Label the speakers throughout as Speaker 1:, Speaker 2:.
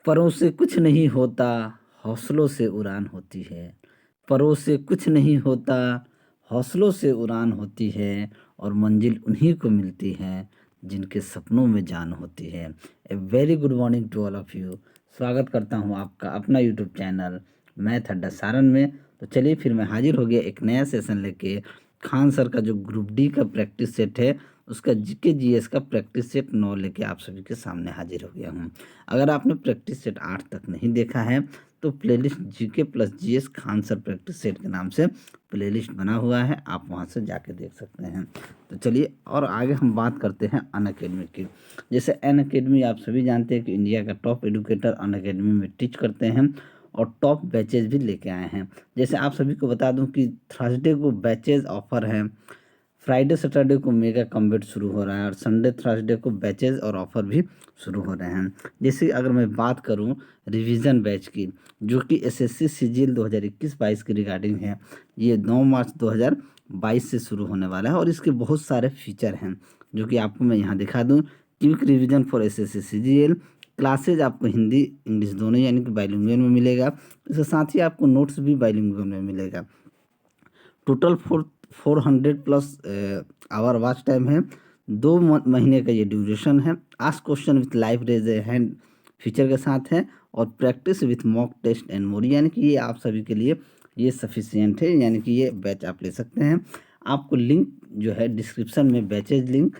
Speaker 1: परों से कुछ नहीं होता, हौसलों से उड़ान होती है। परों से कुछ नहीं होता, हौसलों से उड़ान होती है और मंजिल उन्हीं को मिलती है जिनके सपनों में जान होती है। A very good morning to all of you. स्वागत करता हूँ आपका अपना यूट्यूब चैनल मैथ अड्डा सारन में। तो चलिए फिर मैं हाजिर हो गया एक नया सेशन लेके। खान सर का जो ग्रुप डी का प्रैक्टिस सेट है उसका जीके जीएस का प्रैक्टिस सेट 9 लेके आप सभी के सामने हाजिर हो गया हूँ। अगर आपने प्रैक्टिस सेट 8 तक नहीं देखा है तो playlist GK plus GS Khan sir practice set के नाम से प्लेलिस्ट बना हुआ है, आप वहां से जाके देख सकते हैं। तो चलिए और आगे हम बात करते हैं अनअकैडमी की। जैसे अनअकैडमी आप सभी जानते हैं कि इंडिया का टॉप एडुकेटर अनअकैडमी में टीच करते हैं और टॉप बैचेज भी लेके आए हैं। जैसे आप सभी को बता दूं कि थर्सडे को बैचेज ऑफर है, फ्राइडे सैटरडे को मेगा कॉम्बेट शुरू हो रहा है और संडे थर्सडे को बैचेज और ऑफर भी शुरू हो रहे हैं। जैसे अगर मैं बात करूं रिवीजन बैच की, जो कि एसएससी सीजीएल 2021-22 की रिगार्डिंग है, ये 9 मार्च 2022 से शुरू होने वाला है और इसके बहुत सारे फीचर हैं जो कि आपको मैं यहाँ दिखा दूँ। Quick revision for SSC CGL classes आपको हिंदी इंग्लिश दोनों यानी कि बाइलिंगुअल में मिलेगा। इसके साथ ही आपको नोट्स भी बाइलिंगुअल में मिलेगा। Total 400 plus hour watch time है। 2 महीने का ये ड्यूरेशन है। Ask question with live raise hand feature के साथ है और practice with mock test and more, यानी कि ये आप सभी के लिए ये सफिशियंट है, यानी कि ये बैच आप ले सकते हैं। आपको लिंक जो है डिस्क्रिप्शन में बैचेज लिंक,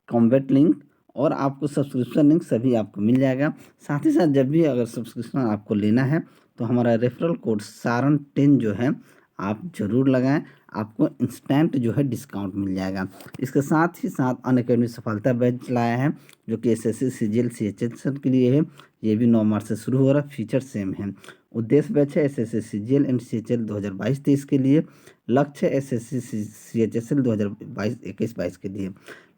Speaker 1: कॉम्बैट लिंक और आपको सब्सक्रिप्शन लिंक सभी आपको मिल जाएगा। साथ ही साथ जब भी अगर सब्सक्रिप्शन आपको लेना है तो हमारा रेफरल कोड सारन 10 जो है आप ज़रूर लगाएं, आपको इंस्टेंट जो है डिस्काउंट मिल जाएगा। इसके साथ ही साथ अनअकैडमी सफलता बैच लाया है जो कि एसएससी सीजीएल सीएचएसएल के लिए है। ये भी 9 मार्च से शुरू हो रहा है, फीचर सेम है। उद्देश्य बैच है एसएससी सीजीएल एंड सीएचएल 2022-23 के लिए। लक्ष्य है एसएससी सीएचएसएल 2022-21-22 के लिए।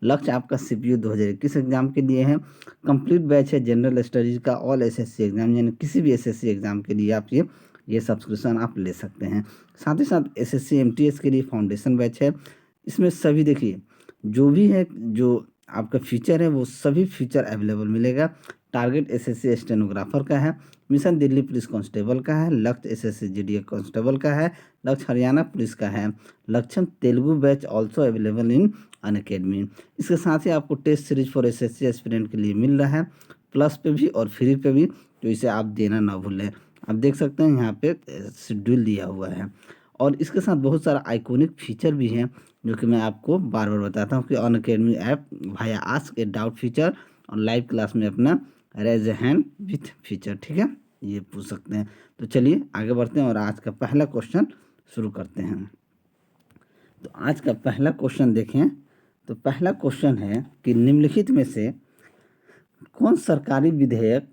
Speaker 1: लक्ष्य आपका सीपीयू 2021 एग्जाम के लिए है। कंप्लीट बैच है जनरल स्टडीज का ऑल एसएससी एग्जाम, यानी किसी भी एसएससी एग्जाम के लिए आप ये सब्सक्रिप्शन आप ले सकते हैं। साथ ही साथ एसएससी एमटीएस के लिए फाउंडेशन बैच है। इसमें सभी देखिए जो भी है, जो आपका फीचर है वो सभी फीचर अवेलेबल मिलेगा। टारगेट एसएससी स्टेनोग्राफर का है, मिशन दिल्ली पुलिस कांस्टेबल का है, लक्ष्य एसएससी जीडीए कांस्टेबल का है, लक्ष्य हरियाणा पुलिस का है, Lakshya Telugu batch also available in Unacademy. इसके साथ ही आपको test series for SSC aspirant के लिए मिल रहा है, प्लस पे भी और फ्री पे भी, तो इसे आप देना ना भूलें। आप देख सकते हैं यहाँ पे शेड्यूल दिया हुआ है और इसके साथ बहुत सारा आइकॉनिक फीचर भी हैं जो कि मैं आपको बार बार बताता हूँ कि अनअकैडमी ऐप भाया आस्क ए डाउट फीचर और लाइव क्लास में अपना raise a hand with feature, ठीक है, ये पूछ सकते हैं। तो चलिए आगे बढ़ते हैं और आज का पहला क्वेश्चन शुरू करते हैं। तो आज का पहला क्वेश्चन देखें तो पहला क्वेश्चन है कि निम्नलिखित में से कौन सरकारी विधेयक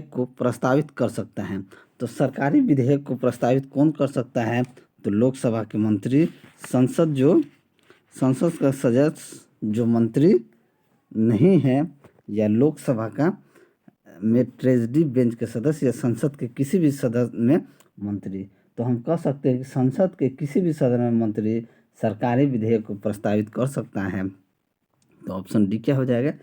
Speaker 1: को प्रस्तावित कर सकता है। तो सरकारी विधेयक को प्रस्तावित कौन कर सकता है, तो लोकसभा के मंत्री, संसद का सदस्य जो मंत्री नहीं है, या लोकसभा का में ट्रेजरी बेंच के सदस्य या संसद के किसी भी सदन में मंत्री। तो हम कह सकते हैं कि संसद के किसी भी सदन में मंत्री सरकारी विधेयक को प्रस्तावित कर सकता है। तो ऑप्शन डी क्या हो जाएगा,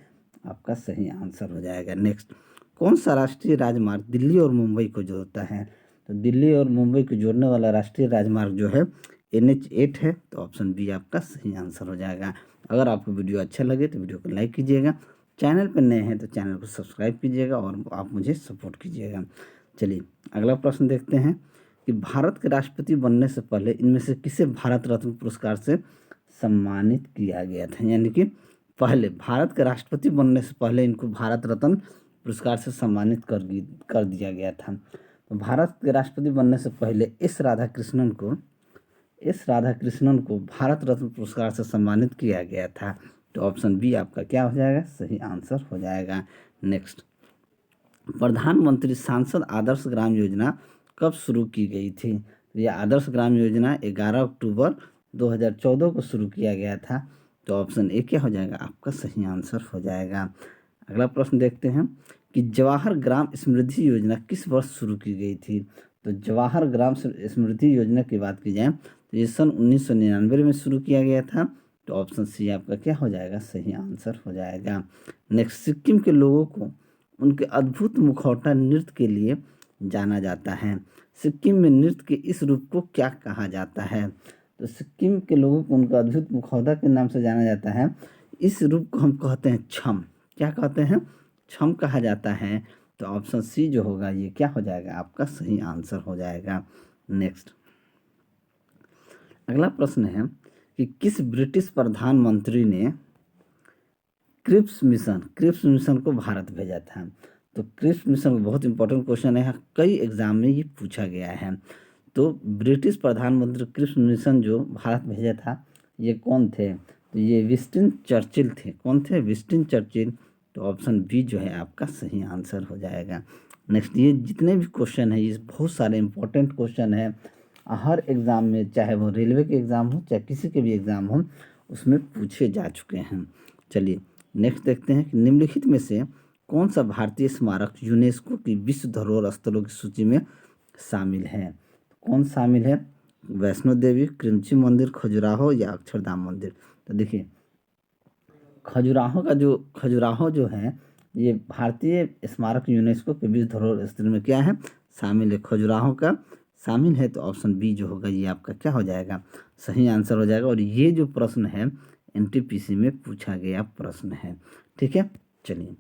Speaker 1: आपका सही आंसर हो जाएगा। नेक्स्ट, कौन सा राष्ट्रीय राजमार्ग दिल्ली और मुंबई को जोड़ता है। तो दिल्ली और मुंबई को जोड़ने वाला राष्ट्रीय राजमार्ग जो है NH8 है। तो ऑप्शन बी आपका सही आंसर हो जाएगा। अगर आपको वीडियो अच्छा लगे तो वीडियो को लाइक कीजिएगा, चैनल पर नए हैं तो चैनल को सब्सक्राइब कीजिएगा और आप मुझे सपोर्ट कीजिएगा। चलिए अगला प्रश्न देखते हैं कि भारत के राष्ट्रपति बनने से पहले इनमें से किसे भारत रत्न पुरस्कार से सम्मानित किया गया था। यानी कि पहले भारत के राष्ट्रपति बनने से पहले इनको भारत रत्न पुरस्कार से सम्मानित कर दिया गया था। तो भारत के राष्ट्रपति बनने से पहले एस राधाकृष्णन को भारत रत्न पुरस्कार से सम्मानित किया गया था। तो ऑप्शन बी आपका क्या हो जाएगा, सही आंसर हो जाएगा। नेक्स्ट, प्रधानमंत्री सांसद आदर्श ग्राम योजना कब शुरू की गई थी। तो यह आदर्श ग्राम योजना 11 अक्टूबर 2014 को शुरू किया गया था। तो ऑप्शन ए क्या हो जाएगा, आपका सही आंसर हो जाएगा। अगला प्रश्न देखते हैं कि जवाहर ग्राम समृद्धि योजना किस वर्ष शुरू की गई थी। तो जवाहर ग्राम समृद्धि योजना की बात की जाए तो ये सन 1999 में शुरू किया गया था। तो ऑप्शन सी आपका क्या हो जाएगा, सही आंसर हो जाएगा। नेक्स्ट, सिक्किम के लोगों को उनके अद्भुत मुखौटा नृत्य के लिए जाना जाता है। सिक्किम में नृत्य के इस रूप को क्या कहा जाता है? तो सिक्किम के लोगों को उनका अद्भुत मुखौटा के नाम से जाना जाता है। इस रूप को हम कहते हैं छम। क्या कहते हैं? छम कहा जाता है। तो ऑप्शन सी जो होगा ये क्या हो जाएगा, आपका सही आंसर हो जाएगा। नेक्स्ट, अगला प्रश्न है कि किस ब्रिटिश प्रधानमंत्री ने क्रिप्स मिशन को भारत भेजा था? तो क्रिप्स मिशन बहुत इंपॉर्टेंट क्वेश्चन है, कई एग्जाम में ये पूछा गया है। तो ब्रिटिश प्रधानमंत्री क्रिप्स मिशन जो भारत भेजा था ये कौन थे? तो ये विंस्टन चर्चिल थे। कौन थे? Winston Churchill. तो ऑप्शन बी जो है आपका सही आंसर हो जाएगा। नेक्स्ट, ये जितने भी क्वेश्चन है ये बहुत सारे इंपॉर्टेंट क्वेश्चन है, हर एग्ज़ाम में, चाहे वो रेलवे के एग्ज़ाम हो चाहे किसी के भी एग्ज़ाम हो, उसमें पूछे जा चुके हैं। चलिए नेक्स्ट देखते हैं कि निम्नलिखित में से कौन सा भारतीय स्मारक यूनेस्को की विश्व धरोहर स्थलों की सूची में शामिल है? कौन शामिल है? वैष्णो देवी, कृंची मंदिर, खजुराहो या अक्षरधाम मंदिर? तो देखिए खजुराहो जो है ये भारतीय स्मारक यूनेस्को के विश्व धरोहर स्थल में क्या है, शामिल है। खजुराहो का शामिल है। तो ऑप्शन बी जो होगा ये आपका क्या हो जाएगा, सही आंसर हो जाएगा। और ये जो प्रश्न है एनटीपीसी में पूछा गया प्रश्न है। ठीक है, चलिए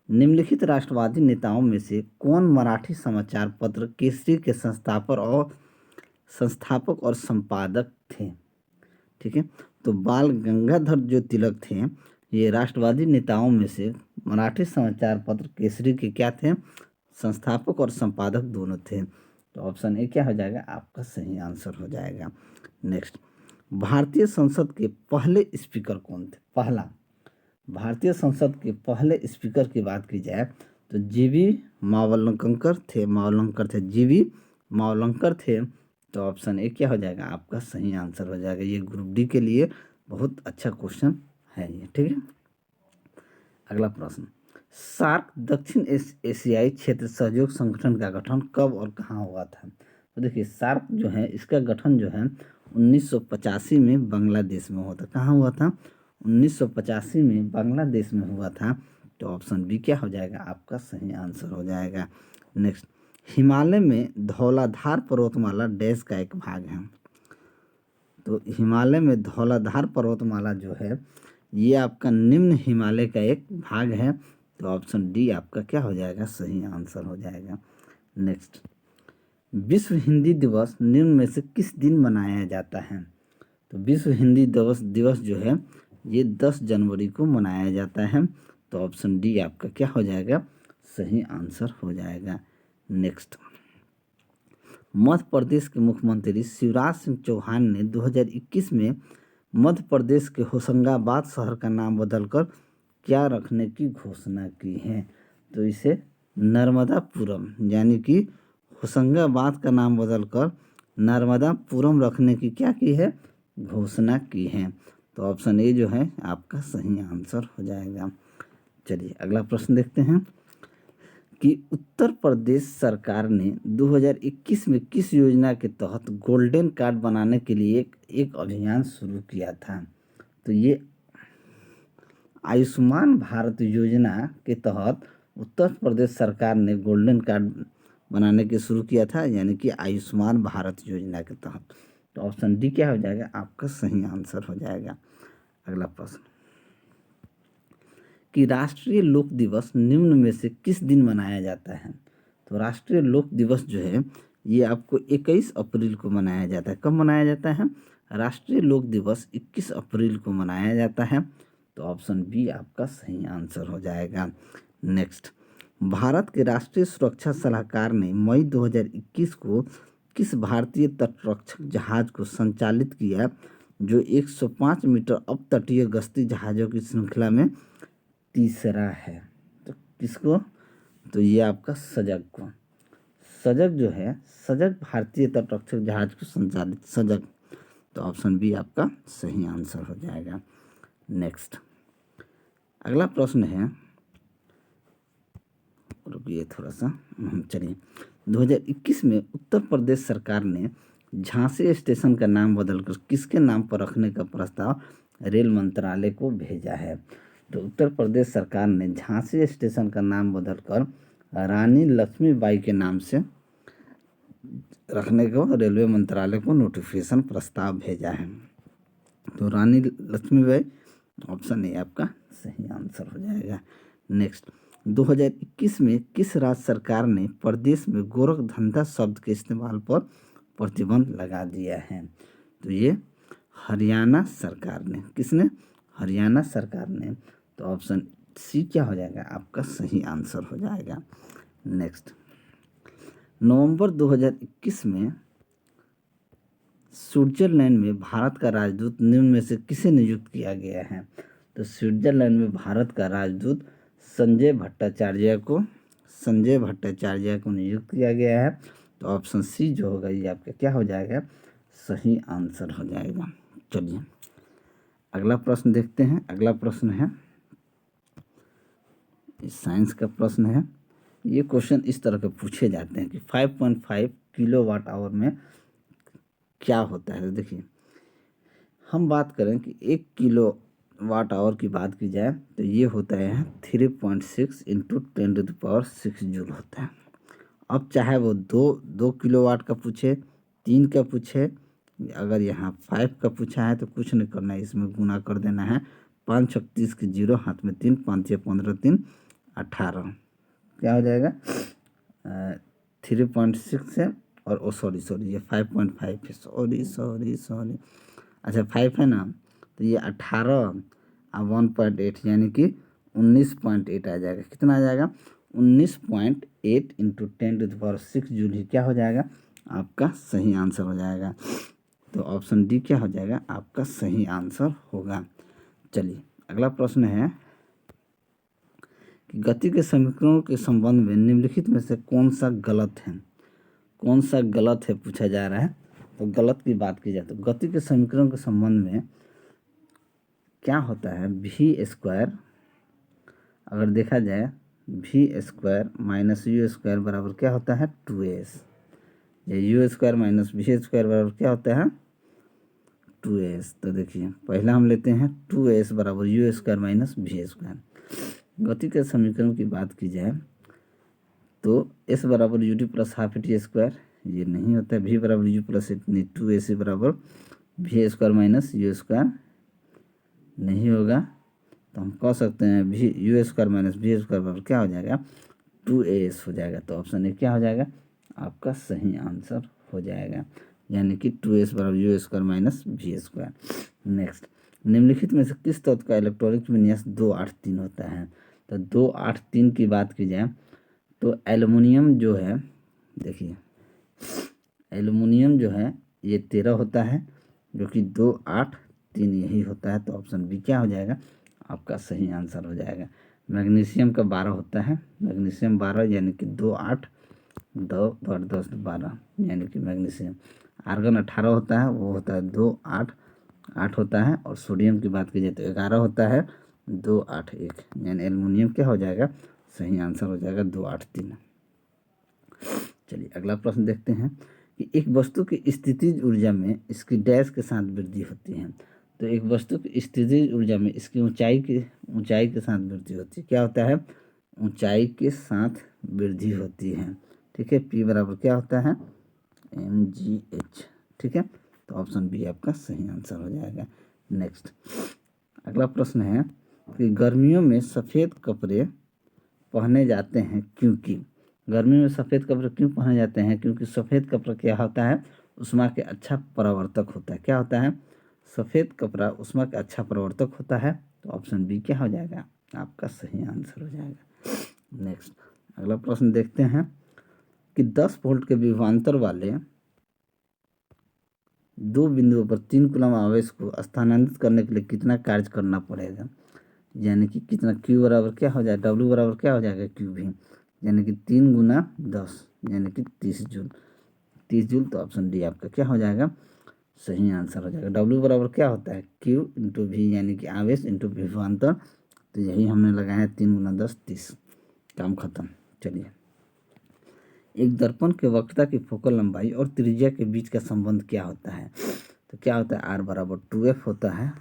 Speaker 1: निम्नलिखित राष्ट्रवादी नेताओं में से कौन मराठी समाचार पत्र केसरी के संस्थापक और संपादक थे? ठीक है, तो बाल गंगाधर जो तिलक थे ये राष्ट्रवादी नेताओं में से मराठी समाचार पत्र केसरी के क्या थे, संस्थापक और संपादक दोनों थे। तो ऑप्शन ए क्या हो जाएगा, आपका सही आंसर हो जाएगा। नेक्स्ट, भारतीय संसद के पहले स्पीकर कौन थे? पहला भारतीय संसद के पहले स्पीकर की बात की जाए तो जीवी मावलंकर थे। जीवी मावलंकर थे। तो ऑप्शन ए क्या हो जाएगा, आपका सही आंसर हो जाएगा। ये ग्रुप डी के लिए बहुत अच्छा क्वेश्चन है ये। ठीक है, अगला प्रश्न, सार्क दक्षिण एशियाई क्षेत्र सहयोग संगठन का गठन कब और कहाँ हुआ था? तो देखिए सार्क जो है इसका गठन जो है 1985 में बांग्लादेश में हुआ था। कहाँ हुआ था? 1985 में बांग्लादेश में हुआ था। तो ऑप्शन बी क्या हो जाएगा, आपका सही आंसर हो जाएगा। नेक्स्ट, हिमालय में धौलाधार पर्वतमाला डैश का एक भाग है। तो हिमालय में धौलाधार पर्वतमाला जो है ये आपका निम्न हिमालय का एक भाग है। तो ऑप्शन डी आपका क्या हो जाएगा, सही आंसर हो जाएगा। नेक्स्ट, विश्व हिंदी दिवस निम्न में से किस दिन मनाया जाता है? तो विश्व हिंदी दिवस जो है ये 10 जनवरी को मनाया जाता है। तो ऑप्शन डी आपका क्या हो जाएगा, सही आंसर हो जाएगा। नेक्स्ट, मध्य प्रदेश के मुख्यमंत्री शिवराज सिंह चौहान ने 2021 में मध्य प्रदेश के होशंगाबाद शहर का नाम बदलकर क्या रखने की घोषणा की है? तो इसे नर्मदापुरम यानी कि होशंगाबाद का नाम बदलकर नर्मदापुरम रखने की क्या की है, घोषणा की है। तो ऑप्शन ए जो है आपका सही आंसर हो जाएगा। चलिए अगला प्रश्न देखते हैं कि उत्तर प्रदेश सरकार ने 2021 में किस योजना के तहत गोल्डन कार्ड बनाने के लिए एक अभियान शुरू किया था? तो ये आयुष्मान भारत योजना के तहत उत्तर प्रदेश सरकार ने गोल्डन कार्ड बनाने के शुरू किया था, यानी कि आयुष्मान भारत योजना के तहत। तो ऑप्शन डी क्या हो जाएगा, आपका सही आंसर हो जाएगा। अगला प्रश्न कि राष्ट्रीय लोक दिवस निम्न में से किस दिन मनाया जाता है? तो राष्ट्रीय लोक दिवस जो है ये आपको 21 अप्रैल को मनाया जाता है। कब मनाया जाता है? राष्ट्रीय लोक दिवस 21 अप्रैल को मनाया जाता है। तो ऑप्शन बी आपका सही आंसर हो जाएगा। नेक्स्ट, भारत के राष्ट्रीय सुरक्षा सलाहकार ने मई 2021 को किस भारतीय तटरक्षक जहाज को संचालित किया जो 105 मीटर अपतटीय गश्ती जहाज़ों की श्रृंखला में तीसरा है? तो किसको? तो ये आपका सजग को। सजग जो है, सजग भारतीय तटरक्षक जहाज को संचालित सजग। तो ऑप्शन बी आपका सही आंसर हो जाएगा। नेक्स्ट, अगला प्रश्न है, रुकिए थोड़ा सा, चलिए 2021 में उत्तर प्रदेश सरकार ने झांसी स्टेशन का नाम बदलकर किसके नाम पर रखने का प्रस्ताव रेल मंत्रालय को भेजा है। तो उत्तर प्रदेश सरकार ने झांसी स्टेशन का नाम बदलकर रानी लक्ष्मीबाई के नाम से रखने को रेलवे मंत्रालय को नोटिफिकेशन प्रस्ताव भेजा है। तो रानी लक्ष्मीबाई ऑप्शन ए आपका सही आंसर हो जाएगा। नेक्स्ट, 2021 में किस राज्य सरकार ने प्रदेश में गोरखधंधा शब्द के इस्तेमाल पर प्रतिबंध लगा दिया है? तो ये हरियाणा सरकार ने। किसने? हरियाणा सरकार ने। तो ऑप्शन सी क्या हो जाएगा आपका सही आंसर हो जाएगा। नेक्स्ट, नवंबर 2021 में स्विट्जरलैंड में भारत का राजदूत निम्न में से किसे नियुक्त किया गया है? तो स्विट्जरलैंड में भारत का राजदूत संजय भट्टाचार्य को नियुक्त किया गया है। तो ऑप्शन सी जो होगा ये आपका क्या हो जाएगा सही आंसर हो जाएगा। चलिए अगला प्रश्न देखते हैं। अगला प्रश्न है साइंस का प्रश्न है। ये क्वेश्चन इस तरह के पूछे जाते हैं कि 5.5 किलोवाट आवर में क्या होता है। देखिए हम बात करें कि 1 किलोवाट आवर की बात की जाए तो ये होता है 3.6 इंटू 10⁶ जूल होता है। अब चाहे वो दो किलोवाट का पूछे, 3 का पूछे, अगर यहाँ 5 का पूछा है तो कुछ नहीं करना है, इसमें गुना कर देना है। 5 छक 30 के 0, हाथ में 3, 5 6 15, 3 18 क्या हो जाएगा 3.6 है। और सॉरी ये 5.5 है। सॉरी अच्छा 5 है ना, तो ये 18 और 1.8 यानी कि 19.8 आ जाएगा। कितना आ जाएगा 19.8 इंटू 10⁶ जूल ही क्या हो जाएगा आपका सही आंसर हो जाएगा। तो ऑप्शन डी क्या हो जाएगा आपका सही आंसर होगा। चलिए अगला प्रश्न है कि गति के समीकरणों के संबंध में निम्नलिखित में से कौन सा गलत है? कौन सा गलत है पूछा जा रहा है। तो गलत की बात की जाए तो गति के समीकरण के संबंध में क्या होता है v² अगर देखा जाए v² माइनस u² बराबर क्या होता है 2s। ये u² माइनस v² बराबर क्या होता है 2s। तो देखिए पहला हम लेते हैं 2s बराबर u² माइनस v²। गति के समीकरण की बात की जाए तो s बराबर ut प्लस हाफ t² ये नहीं होता है। v बराबर u प्लस इतनी 2ac बराबर v² माइनस u² नहीं होगा। तो हम कह सकते हैं u² माइनस v² बराबर क्या हो जाएगा 2as हो जाएगा। तो ऑप्शन ए क्या हो जाएगा आपका सही आंसर हो जाएगा, यानी कि 2s बराबर u² माइनस v²। नेक्स्ट, निम्नलिखित में से किस तत्व का इलेक्ट्रॉनिक विन्यास 283 होता है? तो 283 की बात की जाए तो एल्युमिनियम जो है, देखिए एल्युमिनियम जो है ये 13 होता है, जो कि 283 यही होता है। तो ऑप्शन बी क्या हो जाएगा आपका सही आंसर हो जाएगा। मैग्नीशियम का 12 होता है, मैग्नीशियम 12 यानी कि 2 8 2 8 10 12 यानी कि मैग्नीशियम। आर्गन 18 होता है, वो होता है 2 8 8 होता है। और सोडियम की बात की जाए तो 11 होता है 2 8 1 यानी एल्युमिनियम क्या हो जाएगा सही आंसर हो जाएगा 283। चलिए अगला प्रश्न देखते हैं कि एक वस्तु की स्थितिज ऊर्जा में इसकी डैश के साथ वृद्धि होती है। तो एक वस्तु की स्थितिज ऊर्जा में इसकी ऊंचाई के साथ वृद्धि होती है। क्या होता है ऊंचाई के साथ वृद्धि होती है। ठीक है, P बराबर क्या होता है mgh। ठीक है, तो ऑप्शन बी आपका सही आंसर हो जाएगा। नेक्स्ट अगला प्रश्न है कि गर्मियों में सफ़ेद कपड़े पहने जाते हैं क्योंकि गर्मी में सफ़ेद कपड़े क्यों पहने जाते हैं? क्योंकि सफ़ेद कपड़ा क्या होता है उष्मा के अच्छा परावर्तक होता है। क्या होता है सफ़ेद कपड़ा उष्मा का अच्छा परावर्तक होता है। तो ऑप्शन बी क्या हो जाएगा आपका सही आंसर हो जाएगा। नेक्स्ट अगला प्रश्न देखते हैं कि 10 वोल्ट के विभवांतर वाले 2 बिंदुओं पर 3 कूलम आवेश को स्थानांतरित करने के लिए कितना कार्य करना पड़ेगा? यानी कि कितना Q बराबर क्या हो जाएगा W बराबर क्या हो जाएगा क्यू भी, यानी कि 3 गुना 10 यानी कि 30 जूल। 30 जूल तो ऑप्शन डी आपका क्या हो जाएगा सही आंसर हो जाएगा। W बराबर क्या होता है Q इंटू भी यानी कि आवेश इंटू विभवांतर। तो यही हमने लगाया है 3 गुना 10 30, काम खत्म। चलिए एक दर्पण के वक्रता की फोकल लंबाई और त्रिज्या के बीच का संबंध क्या होता है? तो क्या होता है R बराबर 2f होता है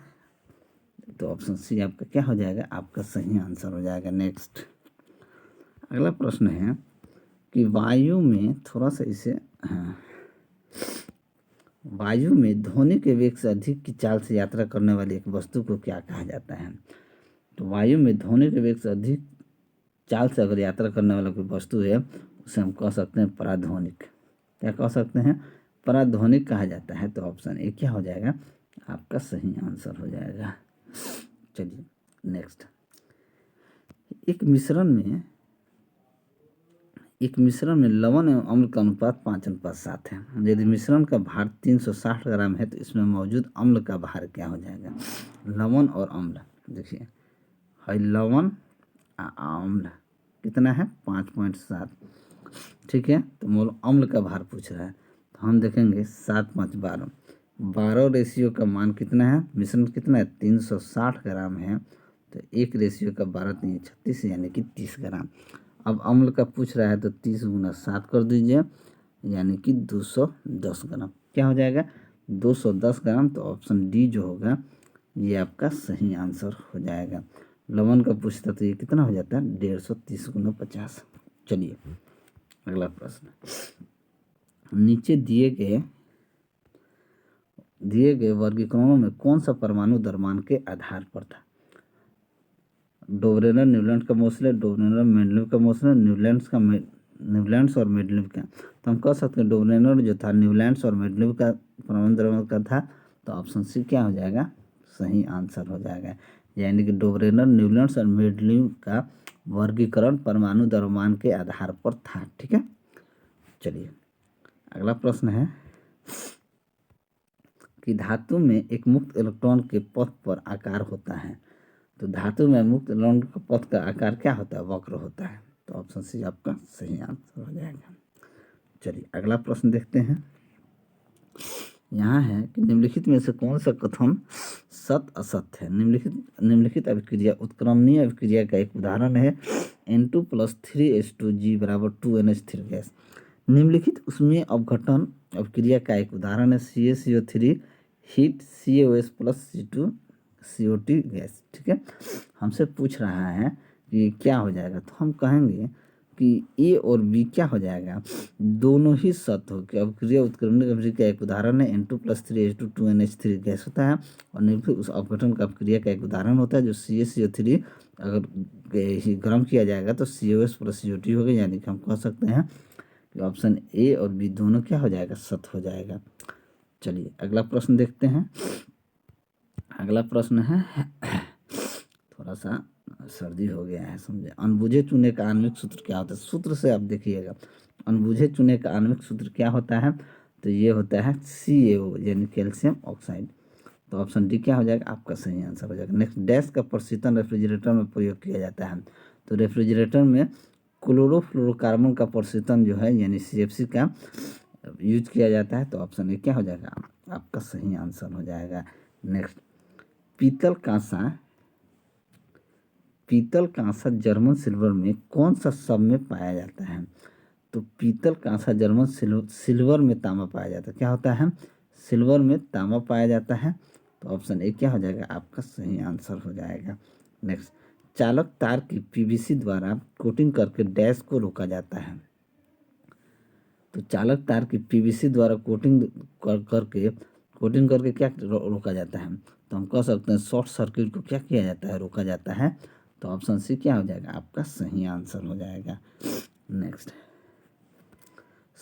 Speaker 1: तो ऑप्शन सी आपका क्या हो जाएगा, आपका सही आंसर हो जाएगा। नेक्स्ट अगला प्रश्न है कि वायु में थोड़ा सा इसे, हाँ, वायु में ध्वनि के वेग से अधिक की चाल से यात्रा करने वाली एक वस्तु को क्या कहा जाता है। तो वायु में ध्वनि के वेग से अधिक चाल से अगर यात्रा करने वाला कोई वस्तु है उसे हम कह सकते हैं पराध्वनिक। क्या कह सकते हैं, पराध्वनिक कहा जाता है। तो ऑप्शन ए क्या हो जाएगा, आपका सही आंसर हो जाएगा। चलिए नेक्स्ट, एक मिश्रण में लवण एवं अम्ल का अनुपात 5:7 है। यदि मिश्रण का भार 360 ग्राम है तो इसमें मौजूद अम्ल का भार क्या हो जाएगा। लवण और अम्ल, देखिए है लवण अम्ल कितना है 5.7, ठीक है। तो मोल अम्ल का भार पूछ रहा है तो हम देखेंगे 7 5 12, 12 रेशियो का मान कितना है, मिश्रण कितना है 360 ग्राम है, तो एक रेशियो का 12 3 36 यानी कि 30 ग्राम। अब अम्ल का पूछ रहा है तो 30 × 7 कर दीजिए यानी कि 210 ग्राम। क्या हो जाएगा 210 ग्राम। तो ऑप्शन डी जो होगा ये आपका सही आंसर हो जाएगा। लवण का पूछता तो ये कितना हो जाता है 150 × 50। चलिए अगला प्रश्न, नीचे दिए गए वर्गीकरणों में कौन सा परमाणु द्रव्यमान के आधार पर था। डोबरेनर न्यूलैंड का मोसले, डोबरेनर मेंडलीव का मोसले, न्यूलैंड्स और मेंडलीव का। तो हम कह सकते हैं डोबरेनर जो था न्यूलैंड्स और मेंडलीव का परमाणु द्रव्यमान का था। तो ऑप्शन सी क्या हो जाएगा, सही आंसर हो जाएगा। यानी कि डोबरेनर न्यूलैंड्स और मेंडलीव का वर्गीकरण परमाणु द्रव्यमान के आधार पर था, ठीक है। चलिए अगला प्रश्न है कि धातु में एक मुक्त इलेक्ट्रॉन के पथ पर आकार होता है। तो धातु में मुक्त इलेक्ट्रॉन के पथ का आकार क्या होता है, वक्र होता है। तो ऑप्शन सी आपका सही आंसर हो जाएगा। चलिए अगला प्रश्न देखते हैं। यहाँ है कि निम्नलिखित में से कौन सा कथन सत्य असत्य है। निम्नलिखित अभिक्रिया उत्क्रमणीय अभिक्रिया का एक उदाहरण है N2 + 3H2G = 2NH3 गैस। निम्नलिखित उसमें अपघटन अभिक्रिया का एक उदाहरण है CaCO3 heat CaOH + C2CO2 gas, ठीक है। हमसे पूछ रहा है कि क्या हो जाएगा, तो हम कहेंगे कि ए और बी क्या हो जाएगा, दोनों ही सत्य हो। कि अभिक्रिया उत्क्रमणिक अभिक्रिया का एक उदाहरण है N2 + 3H2 2NH3 गैस होता है और निम्नलिखित उस अपघटन का अभिक्रिया का एक उदाहरण होता है जो CaCO3 अगर गर्म किया जाएगा तो CaOH + CO2 होगा। यानी कि हम कह सकते हैं कि ऑप्शन ए और बी दोनों क्या हो जाएगा, सत्य हो जाएगा। चलिए अगला प्रश्न देखते हैं। अगला प्रश्न है थोड़ा सा सर्दी हो गया है समझे। अनबुझे चूने का आणविक सूत्र क्या होता है। सूत्र से आप देखिएगा अनबुझे चूने का आणविक सूत्र क्या होता है, तो ये होता है CaO यानी कैल्शियम ऑक्साइड। तो ऑप्शन डी क्या हो जाएगा, आपका सही आंसर हो जाएगा। नेक्स्ट, डैश का प्रशीतन रेफ्रिजरेटर में प्रयोग किया जाता है। तो रेफ्रिजरेटर में क्लोरोफ्लोरोकार्बन का प्रशीतन जो है यानी CFC का यूज किया जाता है। तो ऑप्शन ए क्या हो जाएगा, आपका सही आंसर हो जाएगा। नेक्स्ट, पीतल कांसा जर्मन सिल्वर में कौन सा सब में पाया जाता है। तो पीतल कांसा जर्मन सिल्वर में तांबा पाया जाता है। क्या होता है, सिल्वर में तांबा पाया जाता है। तो ऑप्शन ए क्या हो जाएगा, आपका सही आंसर हो जाएगा। नेक्स्ट, चालक तार की PVC द्वारा कोटिंग करके डैश को रोका जाता है। तो चालक तार की PVC द्वारा कोटिंग करके क्या रोका जाता है, तो हम कह सकते हैं शॉर्ट सर्किट को क्या किया जाता है, रोका जाता है। तो ऑप्शन सी क्या हो जाएगा, आपका सही आंसर हो जाएगा। नेक्स्ट,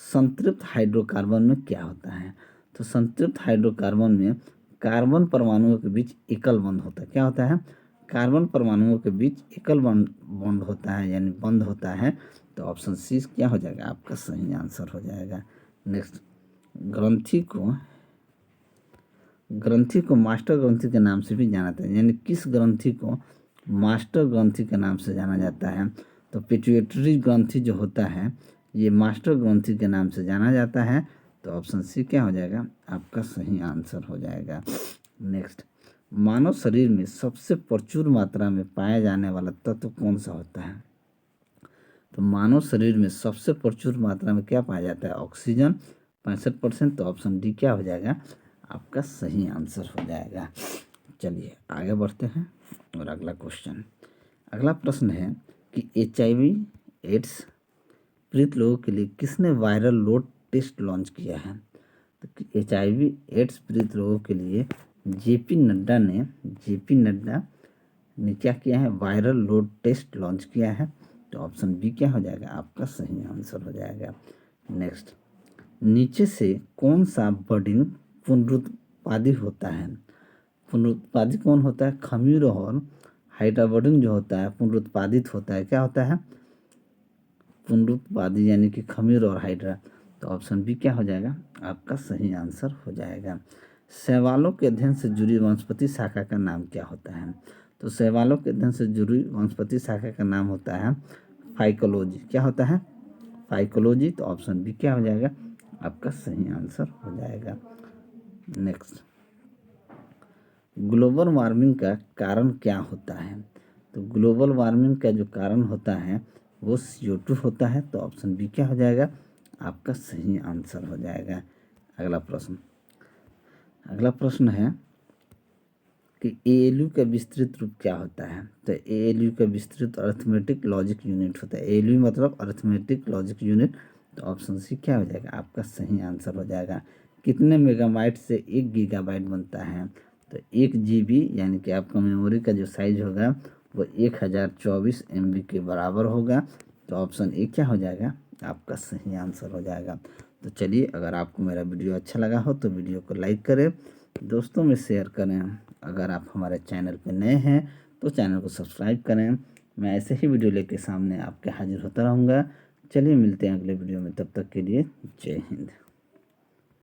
Speaker 1: संतृप्त हाइड्रोकार्बन में क्या होता है। तो संतृप्त हाइड्रोकार्बन में कार्बन परमाणुओं के बीच एकल बंध होता है। क्या होता है, कार्बन परमाणुओं के बीच एकल बंध होता है यानी बंध होता है। तो ऑप्शन सी क्या हो जाएगा, आपका सही आंसर हो जाएगा। नेक्स्ट, ग्रंथि को मास्टर ग्रंथि के नाम से भी जाना जाता है। यानी किस ग्रंथि को मास्टर ग्रंथि के नाम से जाना जाता है। तो पिट्यूटरी ग्रंथि जो होता है ये मास्टर ग्रंथि के नाम से जाना जाता है। तो ऑप्शन सी क्या हो जाएगा, आपका सही आंसर हो जाएगा। नेक्स्ट, मानव शरीर में सबसे प्रचुर मात्रा में पाया जाने वाला तत्व कौन सा होता है। तो मानव शरीर में सबसे प्रचुर मात्रा में क्या पाया जाता है, ऑक्सीजन 65%। तो ऑप्शन डी क्या हो जाएगा, आपका सही आंसर हो जाएगा। चलिए आगे बढ़ते हैं और अगला क्वेश्चन, अगला प्रश्न है कि HIV एड्स पीड़ित लोगों के लिए किसने वायरल लोड टेस्ट लॉन्च किया है? तो HIV एड्स पीड़ित लोगों के लिए जेपी नड्डा ने क्या किया है? वायरल लोड टेस्ट लॉन्च किया है। तो ऑप्शन बी क्या हो जाएगा? आपका सही आंसर हो जाएगा। नेक्स्ट, नीचे से कौन सा बर्डिंग पुनरुत्पादी होता है? पुनरुत्पादी कौन होता है? खमीर और हाइड्राबर्डिन जो होता है पुनरुत्पादित होता है। क्या होता है? पुनरुत्पादी यानी कि खमीर और हाइड्रा। तो ऑप्शन बी क्या हो जाएगा? आपका सही आंसर हो जाएगा। शैवालों के अध्ययन से जुड़ी वनस्पति शाखा का नाम क्या होता है? तो शैवालों के अध्ययन से जुड़ी वनस्पति शाखा का नाम होता है फाइकोलॉजी। क्या होता है? फाइकोलॉजी। तो ऑप्शन बी क्या हो जाएगा? आपका सही आंसर हो जाएगा। नेक्स्ट, ग्लोबल वार्मिंग का कारण क्या होता है? तो ग्लोबल वार्मिंग का जो कारण होता है वो CO2 होता है। तो ऑप्शन बी क्या हो जाएगा? आपका सही आंसर हो जाएगा। अगला प्रश्न है कि ALU का विस्तृत रूप क्या होता है? तो ALU का विस्तृत अरिथमेटिक लॉजिक यूनिट होता है। ALU मतलब अरिथमेटिक लॉजिक यूनिट। तो ऑप्शन सी क्या हो जाएगा? आपका सही आंसर हो जाएगा। कितने मेगाबाइट से 1 गीगाबाइट बनता है? तो 1 GB यानी कि आपका मेमोरी का जो साइज होगा वो 1024 MB के बराबर होगा। तो ऑप्शन ए क्या हो जाएगा? आपका सही आंसर हो जाएगा। तो चलिए, अगर आपको मेरा वीडियो अच्छा लगा हो तो वीडियो को लाइक करें, दोस्तों में शेयर करें। अगर आप हमारे चैनल पर नए हैं तो चैनल को सब्सक्राइब करें। मैं ऐसे ही वीडियो लेके सामने आपके हाजिर होता रहूँगा। चलिए मिलते हैं अगले वीडियो में, तब तक के लिए जय हिंद।